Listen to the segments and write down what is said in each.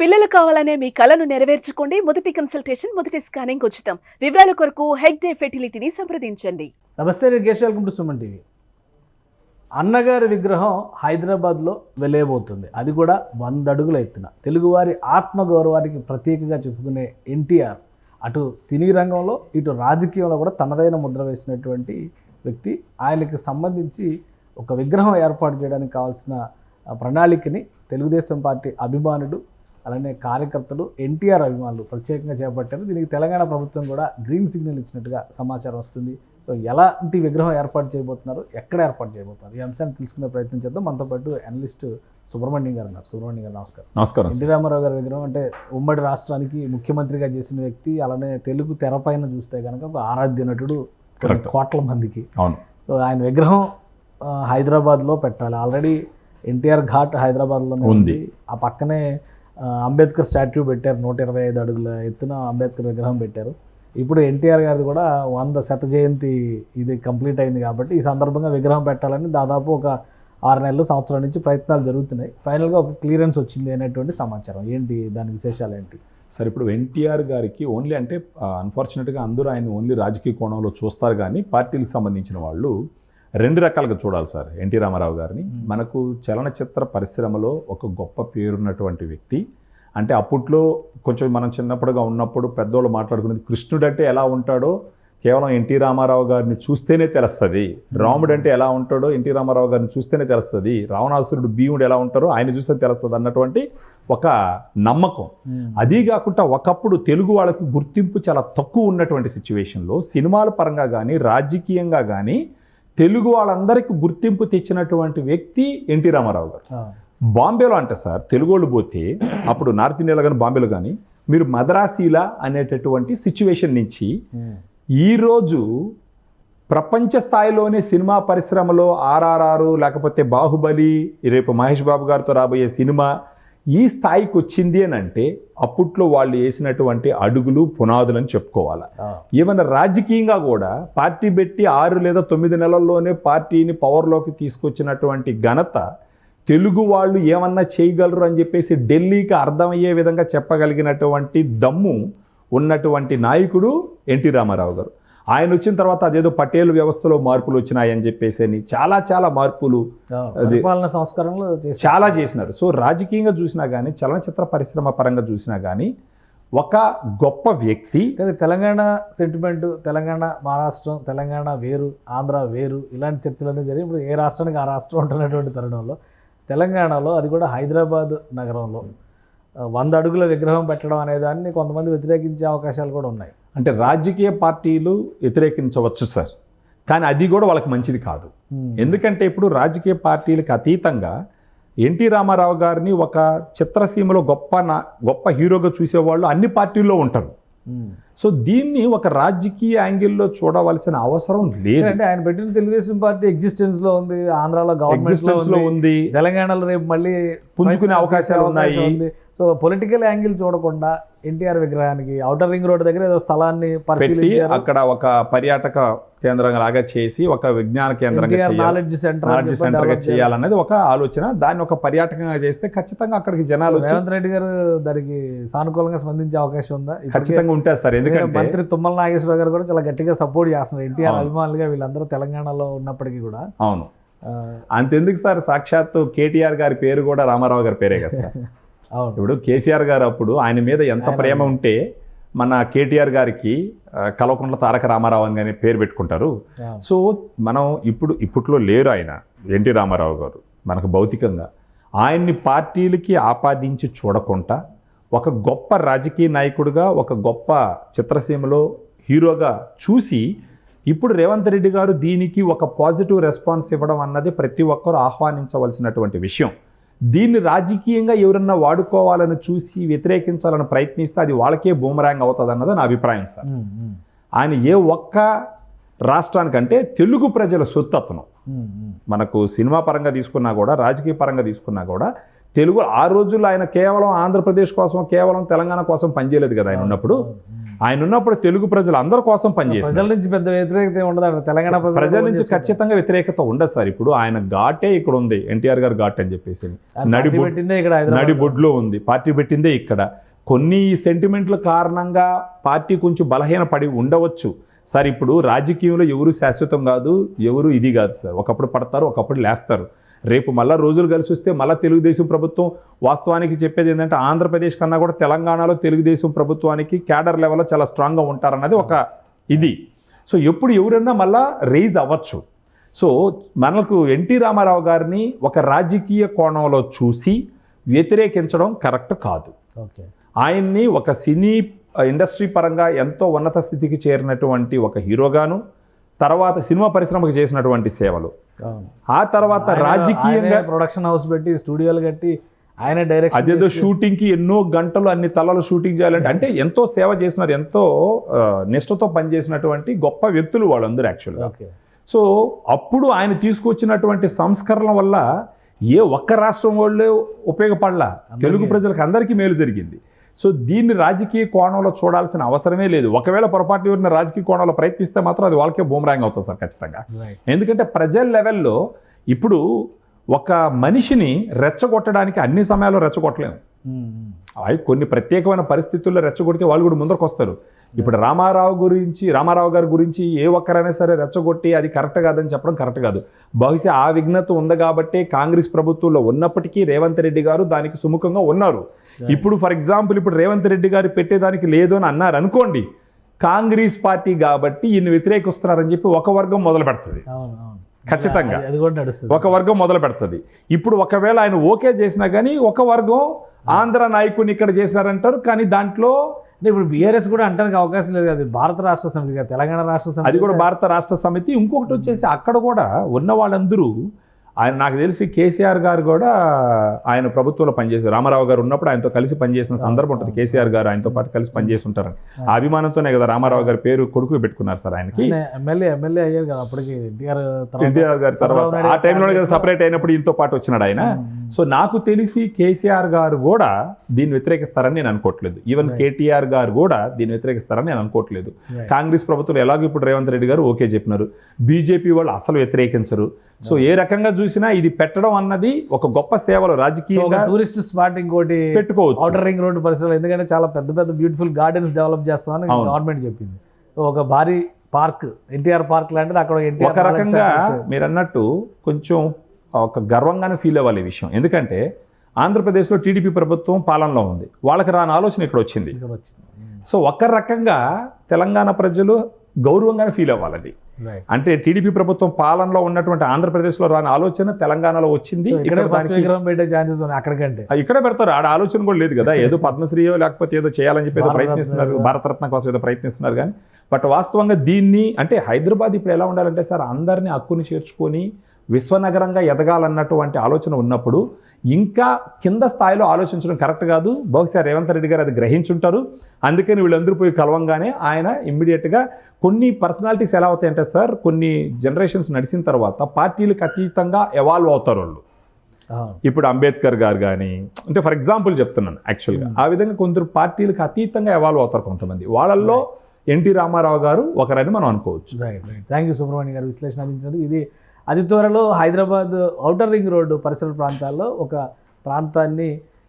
పిల్లలు కావాలనే మీ కలను నెరవేర్చుకోండి. మొదటి కన్సల్టేషన్, మొదటి స్కానింగ్ ఉచితం. వివరాల కొరకు హెగ్డే ఫెర్టిలిటీని సంప్రదించండి. నమస్తే, నేను Keshav. Welcome to Suman TV. అన్నగారి విగ్రహం హైదరాబాద్లో వెలయబోతుంది. అది కూడా 100 అడుగుల ఎత్తున. తెలుగువారి ఆత్మగౌరవానికి ప్రతీకగా చెప్పుకునే ఎన్టీఆర్ అటు సినీ రంగంలో ఇటు రాజకీయంలో కూడా తనదైన ముద్ర వేసినటువంటి వ్యక్తి. ఆయనకి సంబంధించి ఒక విగ్రహం ఏర్పాటు చేయడానికి కావాల్సిన ప్రణాళికని తెలుగుదేశం పార్టీ అభిమానులు అలానే కార్యకర్తలు, ఎన్టీఆర్ అభిమానులు ప్రత్యేకంగా చేపట్టారు. దీనికి తెలంగాణ ప్రభుత్వం కూడా గ్రీన్ సిగ్నల్ ఇచ్చినట్టుగా సమాచారం వస్తుంది. సో ఎలాంటి విగ్రహం ఏర్పాటు చేయబోతున్నారు, ఎక్కడ ఏర్పాటు చేయబోతున్నారు, ఈ అంశాన్ని తెలుసుకునే ప్రయత్నం చేద్దాం. మనతో పాటు అనలిస్ట్ సుబ్రహ్మణ్యం గారు ఉన్నారు. సుబ్రహ్మణ్యం గారు నమస్కారం. నమస్కారం. ఎన్టీ రామారావు గారి విగ్రహం అంటే ఉమ్మడి రాష్ట్రానికి ముఖ్యమంత్రిగా చేసిన వ్యక్తి. అలానే తెలుగు తెరపైన చూస్తే కనుక ఒక ఆరాధ్య నటుడు కోట్ల మందికి. అవును. సో ఆయన విగ్రహం హైదరాబాద్లో పెట్టాలి. ఆల్రెడీ ఎన్టీఆర్ ఘాట్ హైదరాబాద్లోనే ఉంది. ఆ పక్కనే అంబేద్కర్ స్టాట్యూ పెట్టారు. 125 అడుగుల ఎత్తున అంబేద్కర్ విగ్రహం పెట్టారు. ఇప్పుడు ఎన్టీఆర్ గారిది కూడా 100వ జయంతి ఇది కంప్లీట్ అయింది కాబట్టి ఈ సందర్భంగా విగ్రహం పెట్టాలని దాదాపు ఒక 6 నెలలు, సంవత్సరం నుంచి ప్రయత్నాలు జరుగుతున్నాయి. ఫైనల్గా ఒక క్లియరెన్స్ వచ్చింది అనేటువంటి సమాచారం. ఏంటి దాని విశేషాలు ఏంటి? సార్, ఇప్పుడు ఎన్టీఆర్ గారికి ఓన్లీ అంటే అన్ఫార్చునేట్గా అందరూ ఆయన ఓన్లీ రాజకీయ కోణంలో చూస్తారు, కానీ పార్టీలకు సంబంధించిన వాళ్ళు 2 రకాలుగా చూడాలి సార్ ఎన్టీ రామారావు గారిని. మనకు చలనచిత్ర పరిశ్రమలో ఒక గొప్ప పేరున్నటువంటి వ్యక్తి. అంటే అప్పట్లో కొంచెం మనం చిన్నప్పుడుగా ఉన్నప్పుడు పెద్దోళ్ళు మాట్లాడుకునేది, కృష్ణుడు అంటే ఎలా ఉంటాడో కేవలం ఎన్టీ రామారావు గారిని చూస్తేనే తెలుస్తుంది, రాముడు అంటే ఎలా ఉంటాడో ఎన్టీ రామారావు గారిని చూస్తేనే తెలుస్తుంది, రావణాసురుడు భీముడు ఎలా ఉంటారో ఆయన చూస్తే తెలుస్తుంది అన్నటువంటి ఒక నమ్మకం. అదీ కాకుండా ఒకప్పుడు తెలుగు వాళ్ళకి గుర్తింపు చాలా తక్కువ ఉన్నటువంటి సిచ్యువేషన్లో సినిమాల పరంగా కానీ రాజకీయంగా కానీ తెలుగు వాళ్ళందరికీ గుర్తింపు తెచ్చినటువంటి వ్యక్తి ఎన్టీ రామారావు గారు. బాంబేలో అంటే సార్ తెలుగు వాళ్ళు పోతే అప్పుడు నార్త్ ఇండియాలో కానీ బాంబేలో కానీ మీరు మద్రాసీలా అనేటటువంటి సిచ్యువేషన్ నుంచి ఈరోజు ప్రపంచ స్థాయిలోనే సినిమా పరిశ్రమలో ఆర్ఆర్ఆర్ లేకపోతే బాహుబలి, రేపు మహేష్ బాబు గారితో రాబోయే సినిమా ఈ స్థాయికి వచ్చింది అని అంటే అప్పట్లో వాళ్ళు వేసినటువంటి అడుగులు, పునాదులు అని చెప్పుకోవాలి. ఏమన్నా రాజకీయంగా కూడా పార్టీ పెట్టి 6 లేదా 9 నెలల్లోనే పార్టీని పవర్లోకి తీసుకొచ్చినటువంటి ఘనత తెలుగు వాళ్ళు ఏమన్నా చేయగలరు అని చెప్పేసి ఢిల్లీకి అర్థమయ్యే విధంగా చెప్పగలిగినటువంటి దమ్ము ఉన్నటువంటి నాయకుడు ఎన్టీ రామారావు గారు. ఆయన వచ్చిన తర్వాత అదేదో పటేల్ వ్యవస్థలో మార్పులు వచ్చినాయని చెప్పేసి అని చాలా మార్పులు సంస్కరణలు చాలా చేసినారు. సో రాజకీయంగా చూసినా కానీ చలనచిత్ర పరిశ్రమ పరంగా చూసినా కానీ ఒక గొప్ప వ్యక్తి. కానీ తెలంగాణ సెంటిమెంట్, తెలంగాణ మహారాష్ట్రం, తెలంగాణ వేరు, ఆంధ్ర వేరు, ఇలాంటి చర్చలన్నీ జరిగి ఇప్పుడు ఏ రాష్ట్రానికి ఆ రాష్ట్రం ఉంటున్నటువంటి తరుణంలో తెలంగాణలో అది కూడా హైదరాబాద్ నగరంలో 100 అడుగుల విగ్రహం పెట్టడం అనే దాన్ని కొంతమంది వ్యతిరేకించే అవకాశాలు కూడా ఉన్నాయి. అంటే రాజకీయ పార్టీలు వ్యతిరేకించవచ్చు సార్, కానీ అది కూడా వాళ్ళకి మంచిది కాదు. ఎందుకంటే ఇప్పుడు రాజకీయ పార్టీలకు అతీతంగా ఎన్టీ రామారావు గారిని ఒక చిత్రసీమలో గొప్ప హీరోగా చూసేవాళ్ళు అన్ని పార్టీల్లో ఉంటారు. సో దీన్ని ఒక రాజకీయ యాంగిల్లో చూడవలసిన అవసరం లేదు. అంటే ఆయన పెట్టిన తెలుగుదేశం పార్టీ ఎగ్జిస్టెన్స్ లో ఉంది, ఆంధ్రాలో గవర్నమెంట్ లో ఉంది, తెలంగాణలో రేపు మళ్ళీ పుంజుకునే అవకాశాలు ఉన్నాయి. సో పొలిటికల్ యాంగిల్ చూడకుండా ఎన్టీఆర్ విగ్రహానికి ఔటర్ రింగ్ రోడ్ దగ్గర ఏదో స్థలాన్ని పరిశీలించి అక్కడ ఒక పర్యాటక కేంద్రంగా లాగా చేసి ఒక విజ్ఞాన కేంద్రంగా నాలెడ్జ్ సెంటర్గా చేయాలన్నది ఒక ఆలోచన. దాన్ని ఒక పర్యాటకంగా చేస్తే ఖచ్చితంగా అక్కడికి జనాలు, రేవంత్ రెడ్డి గారు దానికి సానుకూలంగా స్పందించే అవకాశం ఉందా? ఖచ్చితంగా ఉంటారు సార్. ఎందుకంటే మంత్రి తుమ్మల నాగేశ్వరరావు గారు కూడా చాలా గట్టిగా సపోర్ట్ చేస్తున్నారు ఎన్టీఆర్ అభిమానులుగా. వీళ్ళందరూ తెలంగాణలో ఉన్నప్పటికీ కూడా. అవును, అంతెందుకు సార్, సాక్షాత్తు కేటీఆర్ గారి పేరు కూడా రామారావు గారి పేరే కదా సార్. ఇప్పుడు కేసీఆర్ గారు అప్పుడు ఆయన మీద ఎంత ప్రేమ ఉంటే మన కేటీఆర్ గారికి కల్వకుంట్ల తారక రామారావు అని పేరు పెట్టుకుంటారు. సో మనం ఇప్పట్లో లేరు ఆయన ఎన్టీ రామారావు గారు మనకు భౌతికంగా. ఆయన్ని పార్టీలకి ఆపాదించి చూడకుండా ఒక గొప్ప రాజకీయ నాయకుడిగా, ఒక గొప్ప చిత్రసీమలో హీరోగా చూసి ఇప్పుడు రేవంత్ రెడ్డి గారు దీనికి ఒక పాజిటివ్ రెస్పాన్స్ ఇవ్వడం అన్నది ప్రతి ఒక్కరూ ఆహ్వానించవలసినటువంటి విషయం. దీన్ని రాజకీయంగా ఎవరన్నా వాడుకోవాలని చూసి వ్యతిరేకించాలని ప్రయత్నిస్తే అది వాళ్ళకే బూమరాంగ్ అవుతుంది అన్నది నా అభిప్రాయం సార్. ఆయన ఏ ఒక్క రాష్ట్రానికంటే తెలుగు ప్రజల సొత్తు అతను. మనకు సినిమా పరంగా తీసుకున్నా కూడా, రాజకీయ పరంగా తీసుకున్నా కూడా తెలుగు ఆ రోజుల్లో ఆయన కేవలం ఆంధ్రప్రదేశ్ కోసం, కేవలం తెలంగాణ కోసం పనిచేయలేదు కదా ఆయన ఉన్నప్పుడు. ఆయన ఉన్నప్పుడు తెలుగు ప్రజలు అందరి కోసం పనిచేశారు. ప్రజల నుంచి పెద్ద వ్యతిరేకత ఉండదు, తెలంగాణ ప్రజల నుంచి ఖచ్చితంగా వ్యతిరేకత ఉండదు సార్. ఇప్పుడు ఆయన ఘాటే ఇక్కడ ఉంది, ఎన్టీఆర్ గారు ఘాట్ అని చెప్పేసి నడిబొడ్లో ఉంది, పార్టీ పెట్టిందే ఇక్కడ. కొన్ని సెంటిమెంట్ల కారణంగా పార్టీ కొంచెం బలహీనపడి ఉండవచ్చు సార్. ఇప్పుడు రాజకీయంలో ఎవరు శాశ్వతం కాదు, ఎవరు ఇది కాదు సార్. ఒకప్పుడు పడతారు, ఒకప్పుడు లేస్తారు. రేపు మళ్ళీ రోజులు కలిసి వస్తే మళ్ళీ తెలుగుదేశం ప్రభుత్వం వాస్తవానికి చెప్పేది ఏంటంటే ఆంధ్రప్రదేశ్ కన్నా కూడా తెలంగాణలో తెలుగుదేశం ప్రభుత్వానికి క్యాడర్ లెవెల్లో చాలా స్ట్రాంగ్గా ఉంటారన్నది ఒక ఇది. సో ఎప్పుడు ఎవరైనా మళ్ళా రైజ్ అవ్వచ్చు. సో మనకు ఎన్టీ రామారావు గారిని ఒక రాజకీయ కోణంలో చూసి వ్యతిరేకించడం కరెక్ట్ కాదు. ఆయన్ని ఒక సినీ ఇండస్ట్రీ పరంగా ఎంతో ఉన్నత స్థితికి చేరినటువంటి ఒక హీరోగాను, తర్వాత సినిమా పరిశ్రమకు చేసినటువంటి సేవలు, ఆ తర్వాత రాజకీయంగా ప్రొడక్షన్ హౌస్ పెట్టి స్టూడియోలు కట్టి ఆయన డైరెక్ట్ అదేదో షూటింగ్కి ఎన్నో గంటలు అన్ని తలలు షూటింగ్ చేయాలంటే అంటే ఎంతో సేవ చేసినారు, ఎంతో నిష్ఠతో పనిచేసినటువంటి గొప్ప వ్యక్తులు వాళ్ళందరూ యాక్చువల్గా. సో అప్పుడు ఆయన తీసుకొచ్చినటువంటి సంస్కరణ వల్ల ఏ ఒక్క రాష్ట్రం వాళ్ళే ఉపయోగపడలా, తెలుగు ప్రజలకు అందరికీ మేలు జరిగింది. సో దీన్ని రాజకీయ కోణంలో చూడాల్సిన అవసరమే లేదు. ఒకవేళ పొరపాటు ఎవరిని రాజకీయ కోణంలో ప్రయత్నిస్తే మాత్రం అది వాళ్ళకే బూమరాంగ్ అవుతుంది సార్ ఖచ్చితంగా. ఎందుకంటే ప్రజల లెవెల్లో ఇప్పుడు ఒక మనిషిని రెచ్చగొట్టడానికి అన్ని సమయాల్లో రెచ్చగొట్టలేము. అవి కొన్ని ప్రత్యేకమైన పరిస్థితుల్లో రెచ్చగొడితే వాళ్ళు కూడా ముందరకు వస్తారు. ఇప్పుడు రామారావు గారి గురించి ఏ ఒక్కరైనా సరే రెచ్చగొట్టి అది కరెక్ట్ కాదని చెప్పడం కరెక్ట్ కాదు. బహుశా ఆ విఘ్నత ఉంది కాబట్టి కాంగ్రెస్ ప్రభుత్వంలో ఉన్నప్పటికీ రేవంత్ రెడ్డి గారు దానికి సుముఖంగా ఉన్నారు. ఇప్పుడు ఫర్ ఎగ్జాంపుల్ ఇప్పుడు రేవంత్ రెడ్డి గారు పెట్టేదానికి లేదు అని అన్నారు అనుకోండి, కాంగ్రెస్ పార్టీ కాబట్టి ఈయన వ్యతిరేకిస్తున్నారని చెప్పి ఒక వర్గం మొదలు పెడుతుంది. ఖచ్చితంగా ఒక వర్గం మొదలు పెడుతుంది. ఇప్పుడు ఒకవేళ ఆయన ఓకే చేసినా కానీ ఒక వర్గం ఆంధ్ర నాయకుని ఇక్కడ చేసినారంటారు, కానీ దాంట్లో ఇప్పుడు బీఆర్ఎస్ కూడా అంటానికి అవకాశం లేదు కదా, భారత రాష్ట్ర సమితి కదా, తెలంగాణ రాష్ట్ర సమితి అది కూడా భారత రాష్ట్ర సమితి. ఇంకొకటి వచ్చేసి అక్కడ కూడా ఉన్న వాళ్ళందరూ ఆయన నాకు తెలిసి కేసీఆర్ గారు కూడా ఆయన ప్రభుత్వంలో పనిచేశారు. రామారావు గారు ఉన్నప్పుడు ఆయనతో కలిసి పనిచేసిన సందర్భం ఉంటుంది. కేసీఆర్ గారు ఆయనతో పాటు కలిసి పనిచేసి ఉంటారని ఆ అభిమానంతోనే కదా రామారావు గారి పేరు కొడుకు పెట్టుకున్నారు సార్. ఆయనకి ఎమ్మెల్యే అయ్యారు కదా అప్పటికి ఎన్టీఆర్ గారి తర్వాత ఆ టైంలో కదా సపరేట్ అయినప్పుడు ఈయనతో పాటు వచ్చినాడు ఆయన. సో నాకు తెలిసి కేసీఆర్ గారు కూడా దీన్ని వ్యతిరేకిస్తారని నేను అనుకోవట్లేదు. ఈవెన్ కేటీఆర్ గారు కూడా దీన్ని వ్యతిరేకిస్తారని నేను అనుకోవట్లేదు. కాంగ్రెస్ ప్రభుత్వం ఎలాగో ఇప్పుడు రేవంత్ రెడ్డి గారు ఓకే చెప్పినారు, బీజేపీ వాళ్ళు అసలు వ్యతిరేకించరు. సో ఏ రకంగా చూసినా ఇది పెట్టడం అన్నది ఒక గొప్ప సేవలు రాజకీయంగా టూరిస్ట్ స్పాట్ ఇంకోటి పెట్టుకోవచ్చు. ఔటర్ రింగ్ రోడ్ పరిసరాలు, ఎందుకంటే చాలా పెద్ద పెద్ద బ్యూటిఫుల్ గార్డెన్స్ డెవలప్ చేస్తామని గవర్నమెంట్ చెప్పింది. ఒక భారీ పార్క్, ఎన్టీఆర్ పార్క్ లాంటిది అక్కడ ఒక రకంగా మీరు అన్నట్టు కొంచెం ఒక గర్వంగానే ఫీల్ అవ్వాలి ఈ విషయం. ఎందుకంటే ఆంధ్రప్రదేశ్లో టీడీపీ ప్రభుత్వం పాలనలో ఉంది, వాళ్ళకి రాని ఆలోచన ఇక్కడ వచ్చింది. సో ఒక రకంగా తెలంగాణ ప్రజలు గౌరవంగానే ఫీల్ అవ్వాలి. అది అంటే టీడీపీ ప్రభుత్వం పాలనలో ఉన్నటువంటి ఆంధ్రప్రదేశ్లో రాని ఆలోచన తెలంగాణలో వచ్చింది. ఇక్కడే పెడతారు, ఆడ ఆలోచన కూడా లేదు కదా. ఏదో పద్మశ్రీయో లేకపోతే ఏదో చేయాలని చెప్పి ఏదో ప్రయత్నిస్తున్నారు, భారతరత్న కోసం ఏదో ప్రయత్నిస్తున్నారు. కానీ బట్ వాస్తవంగా దీన్ని అంటే హైదరాబాద్ ఇప్పుడు ఎలా ఉండాలంటే సార్, అందరినీ హక్కుని చేర్చుకొని విశ్వనగరంగా ఎదగాలన్నటువంటి ఆలోచన ఉన్నప్పుడు ఇంకా కింద స్థాయిలో ఆలోచించడం కరెక్ట్ కాదు. బహుశా రేవంత్ రెడ్డి గారు అది గ్రహించుంటారు. అందుకని వీళ్ళందరూ పోయి కలవంగానే ఆయన ఇమ్మీడియట్గా కొన్ని పర్సనాలిటీస్ ఎలా అవుతాయంటే సార్, కొన్ని జనరేషన్స్ నడిచిన తర్వాత పార్టీలకు అతీతంగా ఎవాల్వ్ అవుతారు వాళ్ళు. ఇప్పుడు అంబేద్కర్ గారు కానీ అంటే ఫర్ ఎగ్జాంపుల్ చెప్తున్నాను యాక్చువల్గా ఆ విధంగా కొందరు పార్టీలకు అతీతంగా ఎవాల్వ్ అవుతారు కొంతమంది. వాళ్ళల్లో ఎన్టీ రామారావు గారు ఒకరని మనం అనుకోవచ్చు. థ్యాంక్ యూ సుబ్రహ్మణ్యం గారు విశ్లేషణ అందించినది. ఇది అతి త్వరలో హైదరాబాద్ ఔటర్ రింగ్ రోడ్డు పరిసర ప్రాంతాల్లో ఒక ప్రాంతాన్ని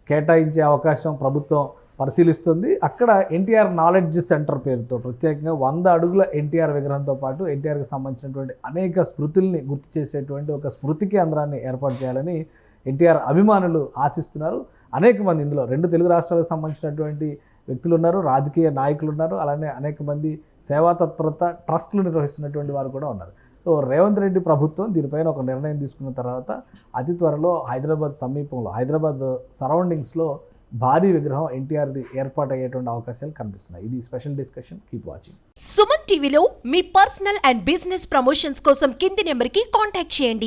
కేటాయించే అవకాశం ప్రభుత్వం పరిశీలిస్తుంది. అక్కడ ఎన్టీఆర్ నాలెడ్జ్ సెంటర్ పేరుతో ప్రత్యేకంగా 100 అడుగుల ఎన్టీఆర్ విగ్రహంతో పాటు ఎన్టీఆర్కి సంబంధించినటువంటి అనేక స్మృతుల్ని గుర్తు చేసేటువంటి ఒక స్మృతి కేంద్రాన్ని ఏర్పాటు చేయాలని ఎన్టీఆర్ అభిమానులు ఆశిస్తున్నారు. అనేక మంది ఇందులో 2 తెలుగు రాష్ట్రాలకు సంబంధించినటువంటి వ్యక్తులు ఉన్నారు, రాజకీయ నాయకులు ఉన్నారు, అలానే అనేక మంది సేవా తత్పరత ట్రస్టులు నిర్వహిస్తున్నటువంటి వారు కూడా ఉన్నారు. సో రేవంత్ రెడ్డి ప్రభుత్వం దీనిపైన ఒక నిర్ణయం తీసుకున్న తర్వాత అతి త్వరలో హైదరాబాద్ సమీపంలో, హైదరాబాద్ సరౌండింగ్స్లో భారీ విగ్రహం ఎన్టీఆర్ది ఏర్పాటు అయ్యేటువంటి అవకాశాలు కనిపిస్తున్నాయి. ఇది special discussion. Keep watching. Suman టీవీలో మీ పర్సనల్ అండ్ బిజినెస్ ప్రమోషన్స్ కోసం కింది నెంబర్కి కాంటాక్ట్ చేయండి.